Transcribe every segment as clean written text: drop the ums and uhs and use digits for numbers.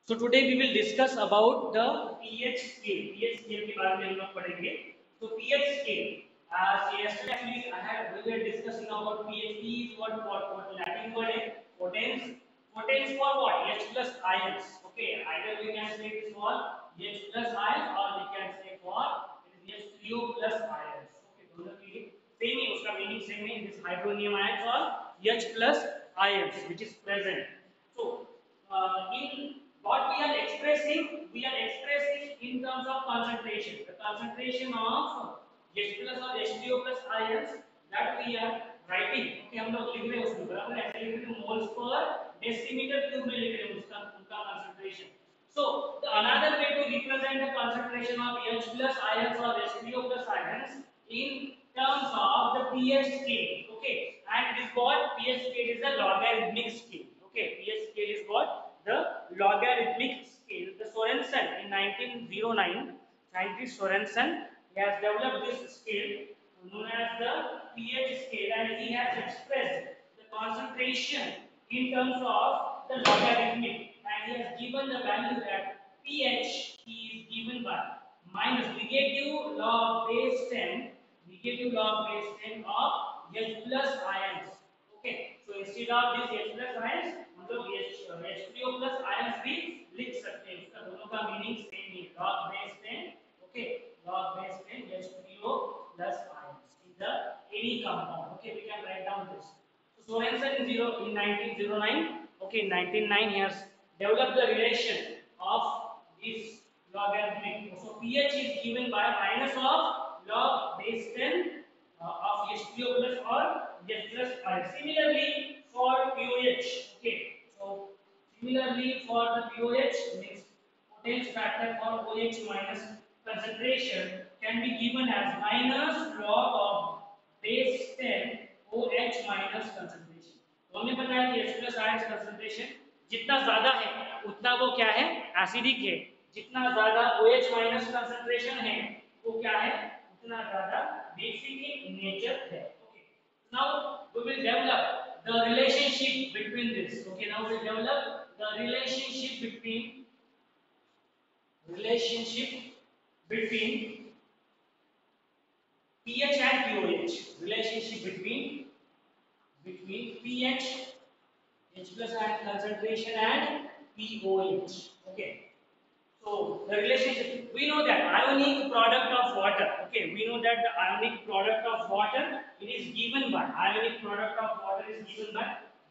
So today we will discuss about the pH scale. pH scale के बारे में हम लोग पढ़ेंगे. So pH scale. As yesterday actually we were discussing about pH. P is what Latin word है. Potence. Potence for what? H plus ions. Okay. Either we can say it is for H plus ions or we can say for it is H3O plus ions. Okay. दोनों के लिए same ही उसका meaning same है. It is hydronium ions or H plus ions which is present. So in what we are expressing in terms of concentration. The concentration of H plus or H3O plus ions that we are writing. Okay, हम लोग लिख रहे हैं उसमें बराबर ऐसे लिख रहे हैं moles per decimeter cube में लिख रहे हैं उसका उनका concentration. So the another way to represent the concentration of H plus ions or H3O plus ions in terms of the pH scale. Okay, and this what pH scale is a logarithmic scale. Okay, pH scale is what the logarithmic scale. The Sorensen in 1909, scientist Sorensen, he has developed this scale known as the pH scale, and he has expressed the concentration in terms of the logarithmic, and he has given the value that pH is given by minus negative log base 10 of H plus ions. Okay, so instead of this H plus ions हम लोग H3O plus ions भी लिख सकते हैं. इसका दोनों का meaning same ही है. log base 10. Okay, log base 10 H3O plus ions in the any compound. Okay, we can write down this. So Sorensen in 1909. Okay, in 1909 he has developed the relation of this logarithmic. So pH is given by minus of log base 10 of H3O plus or H plus ion. Similarly for pOH. Okay, so similarly for the pOH means potential factor for OH minus concentration can be given as minus log of base 10 OH minus concentration. तो हमें पता है कि H plus ions concentration जितना ज्यादा है उतना वो क्या है एसिडिक है. जितना ज्यादा OH minus concentration है वो क्या है उतना ज्यादा बेसिक in nature है. Okay. Now we will develop the relationship between this. Okay. Now we will develop the relationship between pH and pOH. Relationship between pH, H plus ion concentration and pOH. Okay. So the relationship, we know that ionic product of water. Okay, we know that the ionic product of water it is given by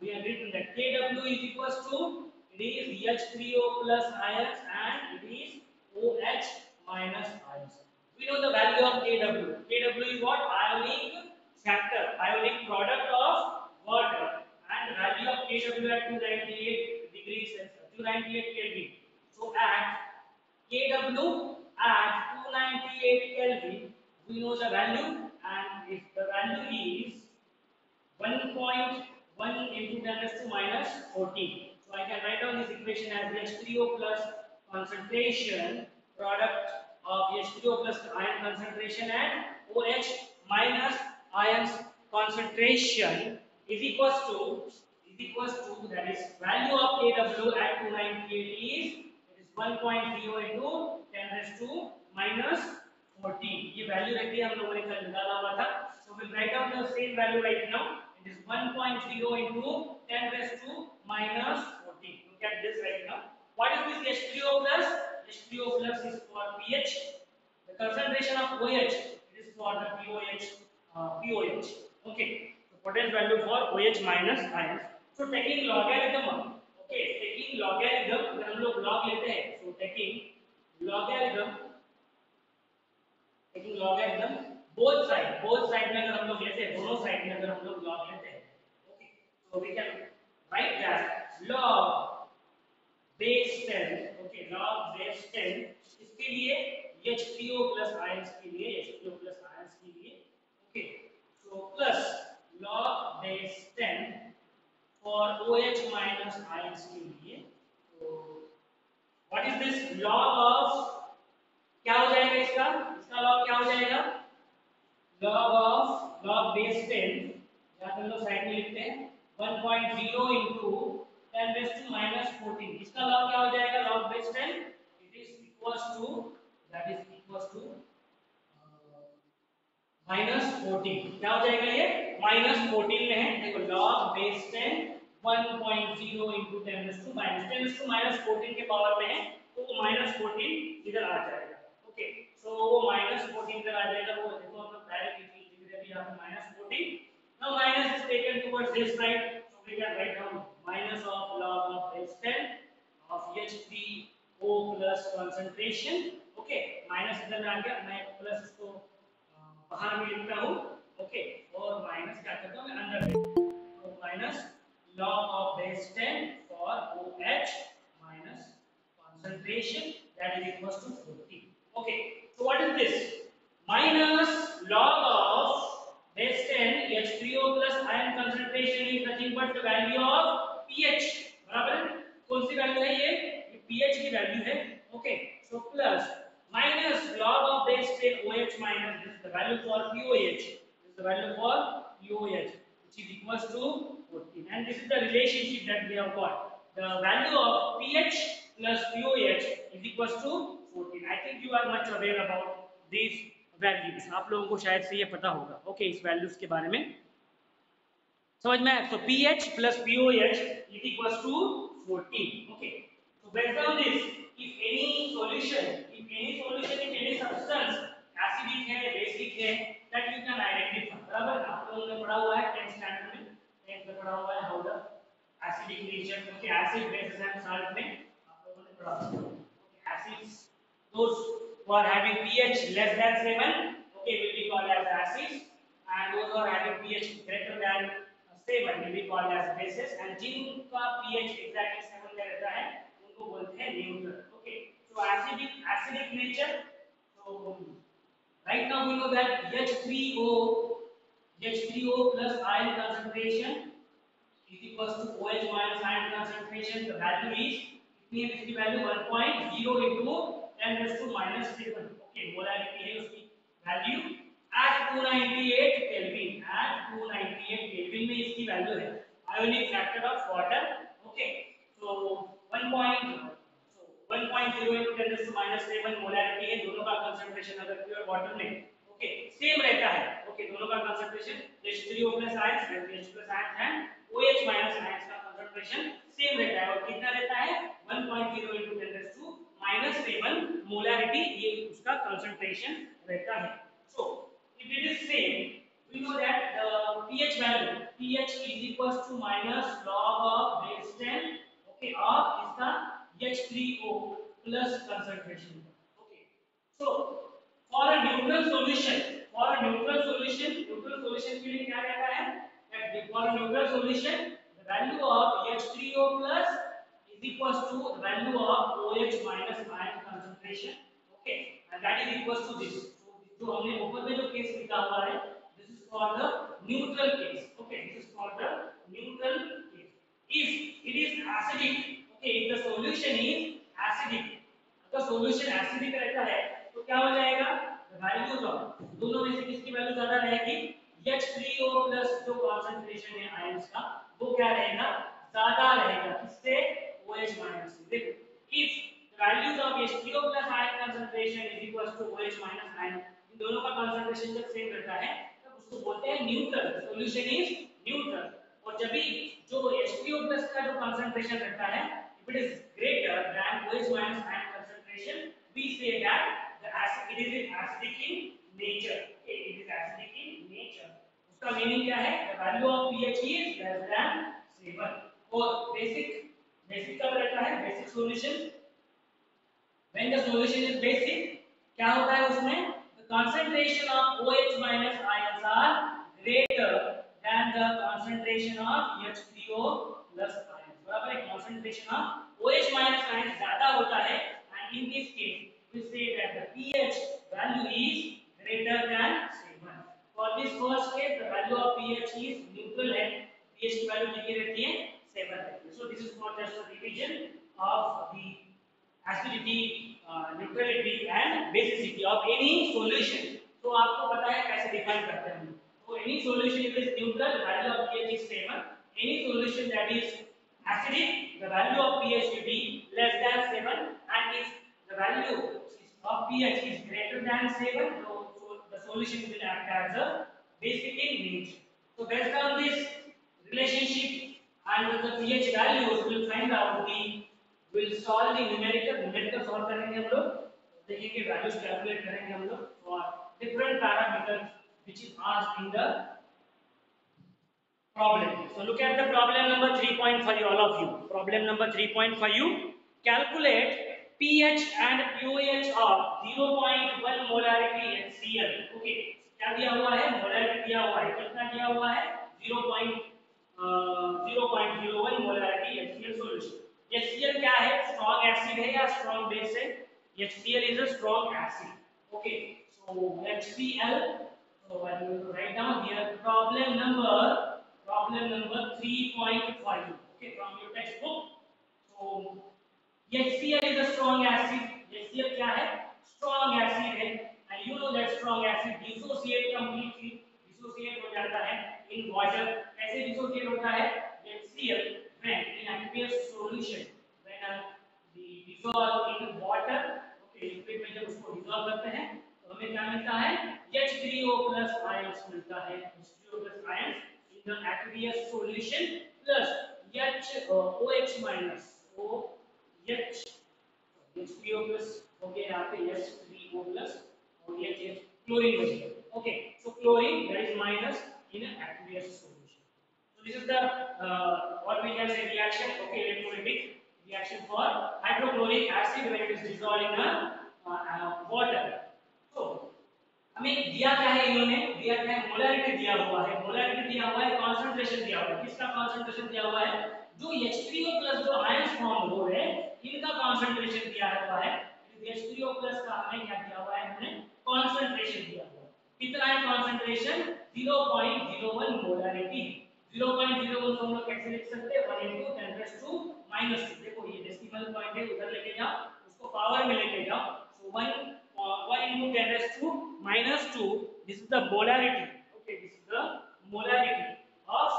we have written that Kw is equals to it is H3O plus ions and it is OH minus ions. We know the value of Kw. Kw is what ionic factor, ionic product of water, and value of Kw at 298 degrees Celsius, 298 Kelvin. So at Kw at 298 Kelvin, we know the value, and if the value is 1.1 into 10 raised to minus 14. So I can write down this equation as H3O plus concentration product of H3O plus ion concentration and OH minus ions concentration is equals to that is value of Kw at 298 is 1.0 into 10 raised to minus 14. ये value रहती है हम लोगों ने कल निकाला हुआ था. So we'll write down the same value right now. It is 1.0 into 10 raised to minus 14. Look at this right now. What is this H3O plus? H3O plus is for pH. The concentration of OH it is for the pOH. Okay. So potential value for OH minus ions. So taking logarithm. Okay, taking logarithm अगर हम लोग log लेते हैं. So taking logarithm both side में अगर हम लोग लेते हैं दोनों साइड में अगर हम लोग log लेते हैं. Okay, so we can write that log base 10. Okay, log base 10 इसके लिए H3O plus ions के लिए. Okay, so plus log base 10 for OH minus ions के लिए. So what is this log of क्या हो जाएगा इसका log क्या हो जाएगा log base 10 यहाँ हम लोग साइड में लिखते हैं 1.0 into 10 raised to minus 14. इसका log क्या हो जाएगा? log base 10 it is equals to that is equals to -14. क्या हो जाएगा ये? -14 में है, देखो log base 10 1.0 into 10 raised to -14 के पावर में है, तो वो -14 इधर आ जाएगा। ओके, सो वो -14 इधर आ जाएगा, वो देखो हम लोग डायरेक्ट लिख देते हैं यहाँ पे -14। Now minus is taken towards this side, so we can write down minus of log of base 10 of H3O plus concentration। Okay, minus इधर में आ गया, मैं प्लस इसको बाहर में लिखता हूँ। ओके, और माइनस क्या करता हूँ मैं अंदर में, तो minus log of base 10 for OH minus concentration that is equals to 40। okay, so what is this? Minus log of base 10 H3O plus ion concentration is nothing but the value of pH। बराबर है, कौन सी value है ये pH की value है। Okay, so plus minus log of base 10 OH minus this is the value for POH, this is the value for POH which is equals to 14, and this is the relationship that we have got, the value of pH plus POH is equals to 14। I think you are much aware about these values, आप लोगों को शायद से ये पता होगा। Okay, इस values के बारे में समझ में आया। So pH plus POH is equals to 14। okay, so based on this, if any solution in any substance acidic है basic है, that you can identify। बराबर, आप लोगों ने पढ़ा हुआ है 10th स्टैंडर्ड में, 10th में पढ़ा हुआ है how the acidic nature, okay, acid bases and salt में आप लोगों ने पढ़ा हुआ है। okay, acids those who are having pH less than 7, okay, will be called as acids, and those who are having pH greater than 7 will be called as bases, and जिनका pH exactly 7 में रहता है उनको बोलते हैं neutral. okay, so acidic nature, so right now we know that H3O plus ion concentration is equals to OH minus ion concentration, the value is कितनी है इसकी value 1.0 into 10 raised to -7। okay, molarity है उसकी value at 298 kelvin, at 298 kelvin में इसकी value है। Ionic factor of water, okay, so 1.0 into 10 raised to -7 molarity है, दोनों का कंसंट्रेशन अगर प्योर वाटर में ओके सेम रहता है। ओके, दोनों का concentration H3O plus ions H plus ions and OH minus ions का कंसंट्रेशन सेम रहता है, और कितना रहता है 1.0 into 10 raised to -7 मोलारिटी, ये उसका कंसंट्रेशन रहता है। सो if it is same, we know that the pH value, pH is equals to minus log of base 10 okay of इसका H3O plus concentration। okay, so for a neutral solution, neutral solution के लिए क्या रहता है that for a neutral solution the value of H3O plus is equals to the value of OH minus ion concentration, okay, and that is equals to this। जो हमने ऊपर में जो केस लिखा हुआ है, this is called the neutral case। okay, this is called the neutral case। if it is acidic, okay, if the solution is acidic, अगर solution acidic रहता है तो क्या हो जाएगा, वैल्यूज ऑफ दोनों में से किसकी वैल्यू ज्यादा रहेगी, H3O प्लस जो कंसंट्रेशन है आयंस का वो क्या रहेगा, ज्यादा रहेगा किससे, OH माइनस से। देखो if the values of H3O plus ion concentration is equals to OH minus ion, दोनों का कंसंट्रेशन जब सेम रहता है तब उसको बोलते हैं न्यूट्रल, सॉल्यूशन इज न्यूट्रल। और जब भी जो H3O प्लस का जो कंसंट्रेशन रहता है if it is greater than OH minus ion concentration, we say that the acid it is acidic in nature। okay, it is acidic in nature, उसका meaning क्या है, the value of pH is less than 7। और basic कब रहता है, basic solution when the solution is basic क्या होता है उसमें, concentration of OH minus ions are greater than the concentration of H3O plus ions। बराबर है, concentration of OH minus ions ज्यादा होता है, and in this case we say that the pH value is greater than 7। for this first case the value of pH is neutral है, pH की value कितनी रहती है 7 रहती है। so this is for just a revision of the acidity, neutrality and basicity of any solution। तो आपको पता है कैसे डिफाइन करते हैं। तो any solution is neutral, value of pH is 7। any solution that is acidic, the value of pH will be less than 7, and if the value of pH is greater than 7, so the solution will act as a basic in nature. So based on this relationship and the pH values, we will find out the will solve the numerical solve करेंगे हम लोग, देखेंगे values calculate करेंगे हम लोग for different parameters which is asked in the problem. So look at the problem number 3.5, all of you. Problem number 3.5. Calculate pH and pOH of 0.1 molarity HCl. Okay. क्या दिया हुआ है? मोलारिटी दिया हुआ है. कितना दिया हुआ है? 0.01 मोलारिटी HCl solution. HCl क्या है? Strong acid है या strong base है? HCl is a strong acid. Okay. So HCl. So I will write down here problem number 3.5. Okay, from your textbook. So HCl is a strong acid. HCl क्या है? Strong acid है. And you know that strong acid dissociate completely. Dissociate हो जाता है in water. कैसे dissociate होता है? HCl when in aqueous solution, when the dissolve in water. Okay, liquid में जब उसको dissolve करते हैं तो हमें क्या मिलता है? H3O plus ions मिलता है. H3O plus ions in the aqueous solution plus OH minus OH H3O plus हो गया यहाँ पे H3O plus और ये chlorine बच गया. Okay, so chlorine that is minus in an aqueous solution. So this is the what we can say reaction. Okay, electrolytic reaction for hydrochloric acid when it is dissolved in water. So हमें दिया क्या है, इन्होंने दिया क्या है? Molarity दिया हुआ है. मोलारिटी दिया हुआ है, कंसंट्रेशन दिया हुआ है. किसका कंसंट्रेशन दिया हुआ है? जो H3O प्लस जो आयंस फॉर्म हो रहे हैं इनका कंसंट्रेशन दिया हुआ है. H3O प्लस का हमें क्या दिया हुआ है? हमने कंसंट्रेशन दिया हुआ है. कितना है कंसंट्रेशन? 0.01 मोलारिटी. 0.01 को हम लोग कैसे लिख सकते हैं? 1 into 10 raised to -2. देखो ये डेसिमल पॉइंट है, उधर लेके जाओ, उसको पावर में लेके जाओ. So 1 into 10 raised to -2. This is the molarity. Okay, this is the molarity of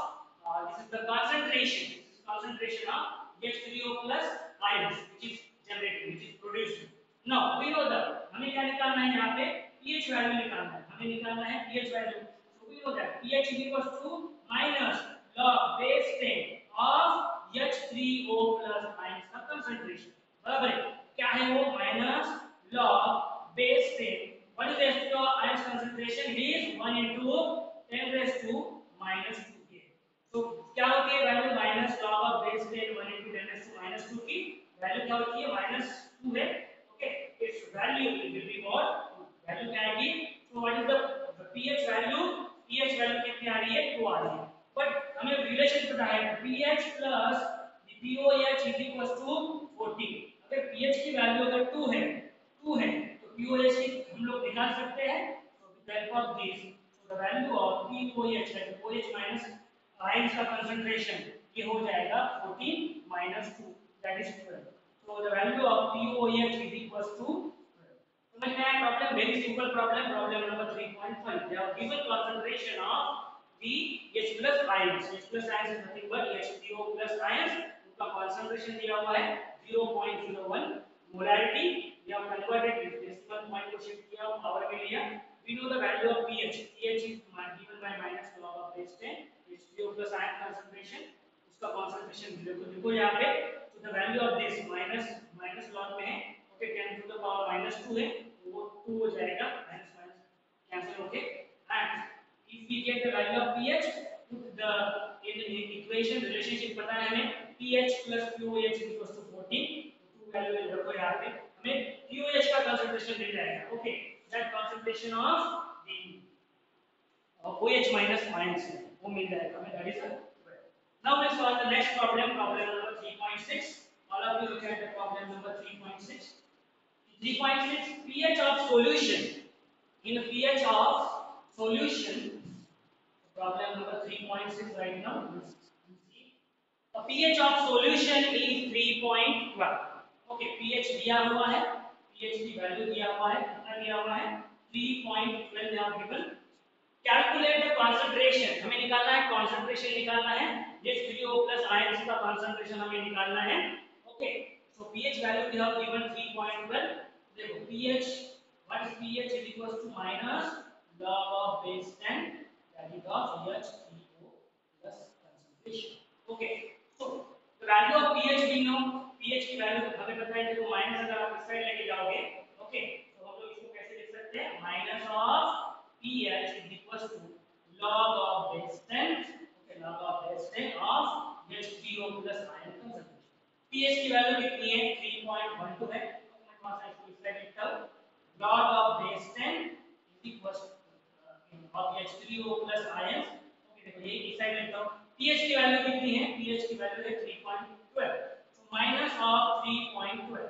this is the concentration. This is concentration of H3O plus ions which is generated, which is produced. Now we know that हमें क्या निकालना है? यहाँ पे pH value निकालना है. हमें निकालना है pH value. So we know that pH is equals to minus log base 10 of H3O plus ions का concentration. बराबर है? क्या है वो? Minus log base 10. What is the H3O ions concentration? It is 1 into 10 raised to -2. So क्या होती है value? Minus log of base 10 1 into 10 raised to -2 की वैल्यू क्या होती है? -2 है. Okay, it's value will be what? Value क्या आएगी? सो what is the pH value? pH value कितनी आ रही है? 2 आ रही है. बट हमें रिलेशन पता है pH plus pOH is equal to 14. अगर pH की वैल्यू अगर 2 है तो pOH की हम लोग निकाल सकते हैं. So with the help of this, so the value of pOH है OH माइनस ions का concentration ये हो जाएगा 14 minus 2, that is 12. So the value of pOH is equals to 12. समझ में आया problem? Very simple problem. Problem number 3.5. They have given concentration of the H plus ions. H plus ions is nothing but H3O plus ions. उनका concentration दिया हुआ है 0.01 molarity. We have converted this decimal point को shift किया और power में लिया. We know the value of pH. pH is given by minus log of base 10. H3O plus ion concentration, उसका concentration देखो यहाँ पे. So the value of this minus log में है. Okay, 10 to the power -2 है, वो 2 हो जाएगा. minus cancel. Okay, and if we get the value of pH, put the in equation relationship पता है हमें. pH plus pOH is equals to 14. तो वैल्यू देखो यहाँ पे हमें pOH का concentration मिल जाएगा. Okay, that concentration of the OH minus ions वो मिल जाएगा हमें. That is a. Now let's solve the next problem. Problem number 3.6. All of you look at the problem number 3.6. 3.6 pH of solution. In pH of solution, problem number 3.6 right now. The pH of solution is 3.12. Okay, pH दिया हुआ है. pH की value दिया हुआ है. कितना दिया हुआ है? 3.12 यहाँ given. Calculate the concentration. हमें निकालना है concentration निकालना है H3O plus ions का concentration हमें निकालना है. Okay, so pH value we have given 3.12. देखो pH, what is pH is equals to minus log of base 10, that is of H3O plus concentration. Okay, so the value of pH we know, pH की value हमें पता है. देखो minus अगर आप इस side लेके जाओगे, ओके, तो हम लोग इसको कैसे लिख सकते हैं? Minus of pH is equals to log of base 10, okay, log of base 10 of H3O plus ion concentration. pH की वैल्यू कितनी है? 3.12 है. तो मैं थोड़ा सा इसको इस साइड लिखता हूं. log of base 10 is equals to of H3O plus ions. Okay, देखो ये इस साइड लिखता हूं. pH की वैल्यू कितनी है? pH की वैल्यू है 3.12. so minus of 3.12,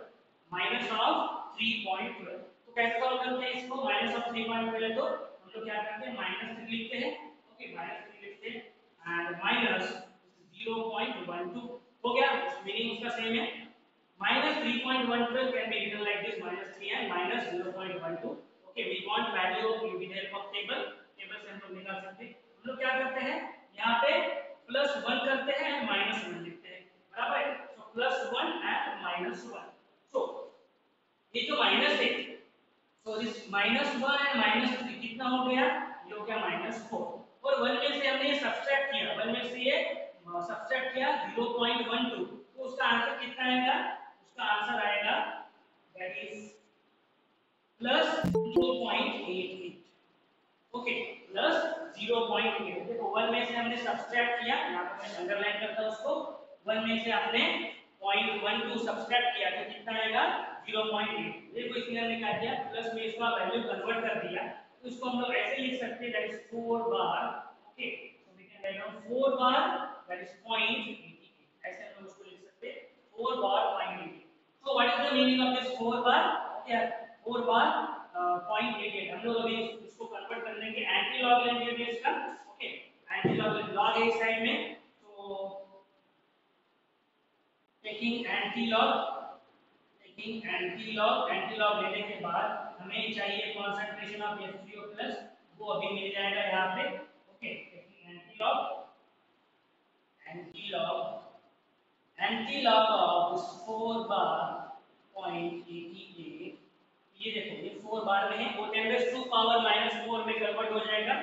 minus of 3.12. तो कैसे सॉल्व करते हैं इसको? माइनस ऑफ 3.12 है तो हम लोग क्या करते हैं? माइनस 3 लिखते हैं. ओके, माइनस 3 लिखते हैं एंड माइनस 0.12 हो गया. मीनिंग उसका सेम है. minus 3.12 can be written like this, minus 3 and minus 0.12. okay, we want value with the help of table. Table से हम लोग निकाल सकते हैं. हम लोग क्या करते हैं? यहाँ पे प्लस 1 करते हैं एंड माइनस 1 लिखते हैं. बराबर है. So plus 1 and minus 1. सो ये जो माइनस है, so this minus 1 and minus 3 कितना हो गया? ये हो गया minus 4. और 1 में से हमने ये सब्ट्रैक्ट किया, 1 में से ये सब्ट्रैक्ट किया 0.12. तो उसका आंसर कितना आएगा? उसका आंसर आएगा that is plus 0.88. Okay, plus 0.8. देखो 1 में से हमने सब्ट्रैक्ट किया, यहाँ पर मैं अंडरलाइन करता हूँ उसको. 1 में से आपने 0.12 सब्ट्रैक्ट किया तो कितना आएगा? 0.8. देखो इसमें हमने क्या किया? प्लस में इसका वैल्यू कन्वर्ट कर दिया. तो इसको हम लोग ऐसे लिख सकते हैं, that is 4 bar. Okay, so we can write down 4 bar that is 0.88. ऐसे हम लोग उसको लिख सकते हैं 4 bar 0.88. So what is the meaning of this 4 bar? Okay, 4 bar 0.88. हम लोग अभी इसको कन्वर्ट कर लेंगे, एंटी लॉग लेंगे अभी इसका. ओके, एंटी लॉग लॉग है इस साइड में, तो टेकिंग एंटी लॉग लेने के बाद हमें चाहिए कंसंट्रेशन ऑफ H3O प्लस, वो अभी मिल जाएगा यहाँ पे. Okay, taking anti log of 4 bar 0.88. ये देखो ये 4 बार में है, वो 10⁻⁻⁴ में कन्वर्ट हो जाएगा.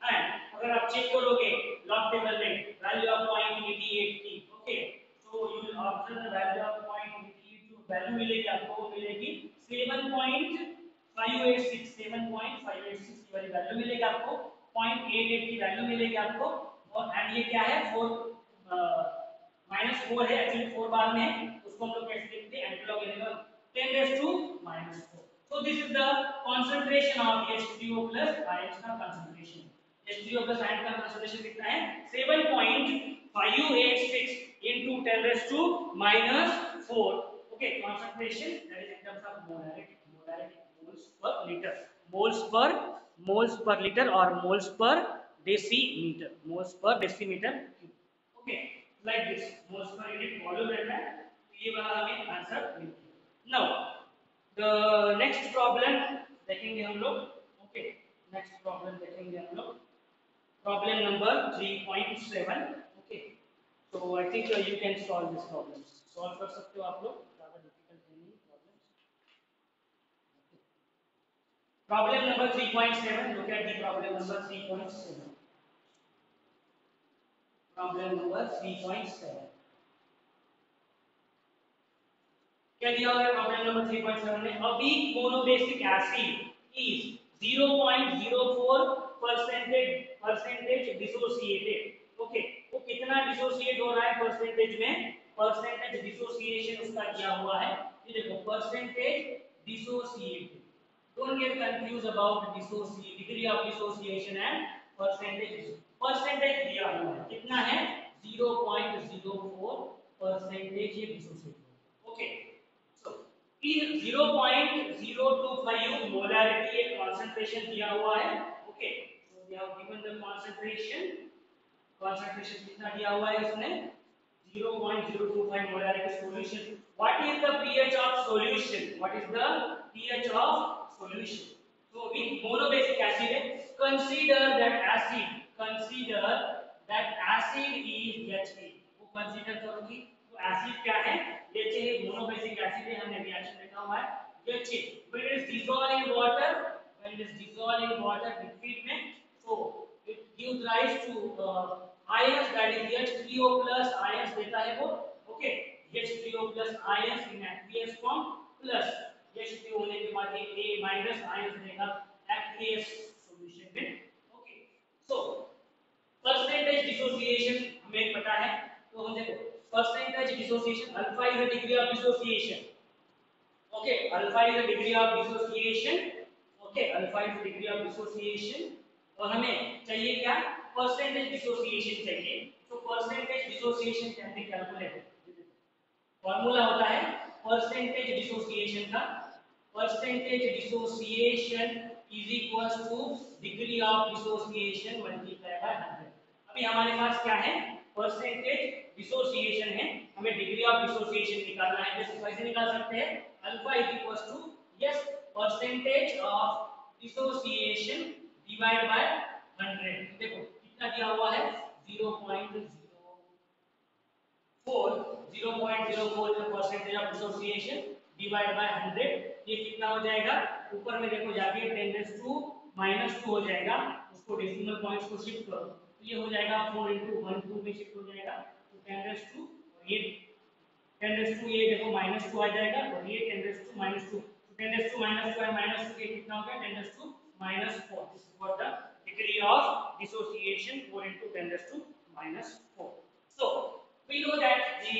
एंड अगर आप चेक करोगे लॉग टेबल में वैल्यू ऑफ 0.88 की, okay, so you will observe the value of 0.88. जो वैल्यू मिलेगी आपको वो मिलेगी 7.586. 7.586 की वाली वैल्यू मिलेगी आपको, 0.88 की वैल्यू मिलेगी आपको. और एंड ये क्या है? 4 है एक्चुअली, 4 बार में है. उसको हम लोग कैसे लिखते हैं? एंटी लॉग लेने का 10⁻⁻⁴. So this is the concentration of H3O plus ions का concentration. H3O plus ions का concentration कितना है? 7.586 into 10⁻⁻⁴. Okay, concentration that is in terms of molarity, moles per liter or moles per decimeter, cube. Okay, like this, moles per unit volume रहता है. तो ये वाला हमें आंसर मिलता है. Now the next problem देखेंगे हम लोग. ओके, नेक्स्ट प्रॉब्लम देखेंगे हम लोग. Problem number 3.7. Okay, so I think you can solve this problem. Solve कर सकते हो आप लोग, ज्यादा डिफिकल्ट नहीं problem. Problem number 3.7. look at the problem number 3.7. Problem number 3.7 क्या दिया हुआ है? प्रॉब्लम नंबर 3.7 में a weak monoBasic acid is 0.04% dissociated. Okay, वो कितना डिसोसिएट हो रहा है परसेंटेज में? परसेंटेज डिसोसिएशन उसका दिया हुआ है. ये देखो percentage dissociated. Don't get confuse about dissociate, degree of dissociation and percentage. Percentage दिया हुआ है, कितना है? 0.04% ये डिसोसिएट. ओके, in 0.025 molarity एक concentration दिया हुआ है. Okay, so we have given the concentration कितना दिया हुआ है इसमें? 0.025 molarity solution. What is the pH of solution? So with monobasic acid, consider that acid is HA. Consider करूंगी। तो एसिड क्या है, एच है, मोनोबेसिक एसिड है, हमने रिएक्शन लिखा हुआ है H. When it is dissolve in water, when it is dissolve in water liquid में, so it gives rise to ions, that is H3O plus ions देता है वो, okay. H3O plus ions in aqueous form plus H3O होने के बाद ये A minus ions देगा aqueous solution में, ओके। so परसेंटेज डिसोसिएशन हमें पता है, तो हम देखो percentage dissociation, alpha is the degree of dissociation, okay. Alpha is the degree of dissociation, okay. Alpha is the degree of dissociation, और हमें चाहिए क्या, परसेंटेज डिसोसिएशन चाहिए। तो परसेंटेज डिसोसिएशन कैसे कैलकुलेट, फॉर्मूला होता है परसेंटेज डिसोसिएशन का, percentage dissociation is equals two degree of dissociation multiply by 100। अभी हमारे पास क्या है, परसेंटेज डिसोसिएशन है, हमें डिग्री ऑफ डिसोसिएशन निकालना है। जैसे कैसे निकाल सकते हैं, alpha is equals to yes percentage of dissociation divide by 100। देखो कितना दिया हुआ है 0.04, 0.04 का percentage of dissociation divide by 100, ये कितना हो जाएगा, ऊपर में देखो जाके 10⁻² हो जाएगा, उसको डेसिमल पॉइंट्स को शिफ्ट करो तो ये हो जाएगा 4 × 1 2 में शिफ्ट हो जाएगा, तो 10⁻², और ये 10⁻², ये देखो -2 आ जाएगा, और ये 10⁻², 10⁻² -2 के कितना हो गया 10⁻⁻4। This is what the degree of dissociation 4 × 10⁻⁻4। so we know that the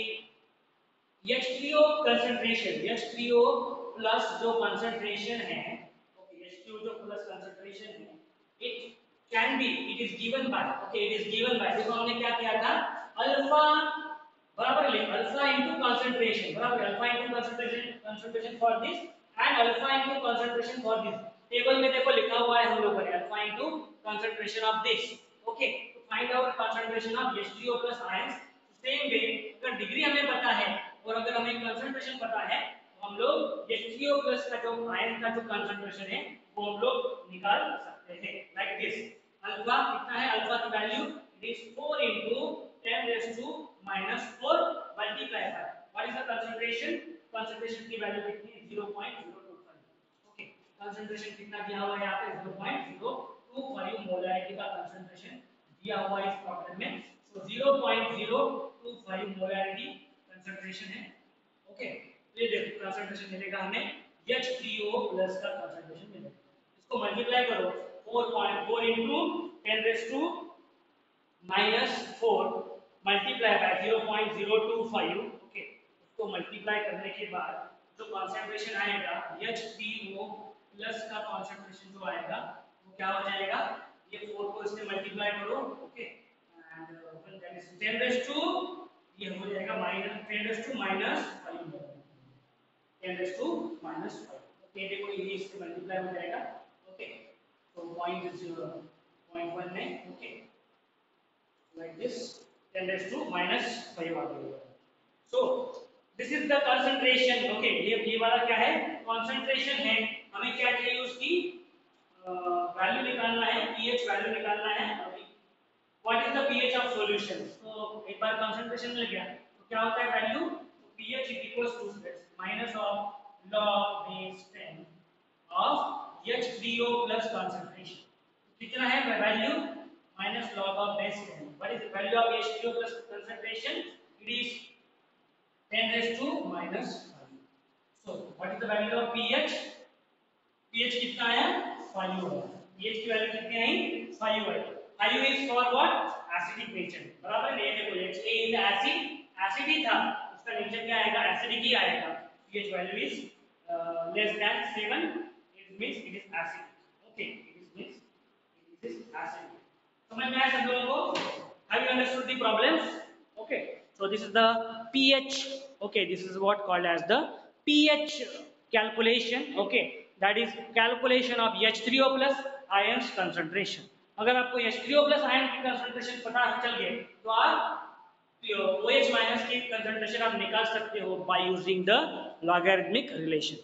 H3O concentration, H3O plus जो concentration है, okay, H3O जो plus concentration है, it can be, it is given by, okay, it is given by, देखो हमने क्या किया था, alpha बराबर ले अल्फा into concentration, बराबर alpha into concentration for this and alpha into concentration for this। Table में देखो लिखा हुआ है हम लोगों ने alpha into concentration of this, okay, to find out concentration of H3O plus ions। Same way अगर डिग्री हमें पता है और अगर हमें कंसंट्रेशन पता है तो हम लोग H3O प्लस का जो आयन का जो कंसंट्रेशन है वो हम लोग निकाल सकते हैं लाइक दिस। अल्फा कितना है, अल्फा की value it is 4 × 10⁻⁴ multiply by what is the concentration, concentration की वैल्यू कितनी है 0.025, ओके। कंसंट्रेशन कितना दिया हुआ है यहाँ पे 0.025 मोलैरिटी का कंसंट्रेशन दिया हुआ है इस प्रॉब्लम में। तो 0.025 मोलैरिटी कंसंट्रेशन है, ओके। ये देखो कंसंट्रेशन मिलेगा हमें H3O प्लस का कंसंट्रेशन मिलेगा, इसको मल्टीप्लाई करो 4.4 × 10⁻⁻4 मल्टीप्लाई बाय 0.025, ओके। उसको मल्टीप्लाई करने के बाद जो कंसंट्रेशन आएगा H3O प्लस का कंसंट्रेशन जो आएगा वो क्या हो जाएगा, ये 4 को इससे मल्टीप्लाई करो, okay, and when that is 10⁻, ये हो जाएगा -10⁻⁻5, 10⁻⁻5, ओके। देखो ये इससे मल्टीप्लाई हो जाएगा, ओके। तो 0.1 में, ओके, लाइक दिस 10⁻⁻5 आ गया। So this is the concentration, okay. ये वाला क्या है, कंसंट्रेशन है, हमें क्या चाहिए उसकी वैल्यू निकालना है, पीएच वैल्यू निकालना है। What is the pH of solution? तो एक बार concentration मिल गया तो क्या होता है वैल्यू, तो pH is equals to minus of log base 10 of H3O plus concentration। कितना है value, minus log of base 10। What is the value of H3O plus concentration? It is 10⁻⁻5। So what is the value of pH? pH कितना आया 5 है, pH की value कितनी आई 5 है। 5 is for what? Acidic nature, बराबर। ये देखो HA is acid, acid ही था, उसका नेचर क्या आएगा, acidic ही आएगा। pH value is less than 7, it means it is acidic, okay, it means it is acidic। समझ में आया सब लोगों को? Have you understood the problems? Okay, so this is the pH, okay, this is what called as the pH calculation, okay, that is calculation of H3O plus ions concentration। अगर आपको H3O plus ion की concentration पता चल गए तो आप OH minus की concentration आप निकाल सकते हो by using the logarithmic relation.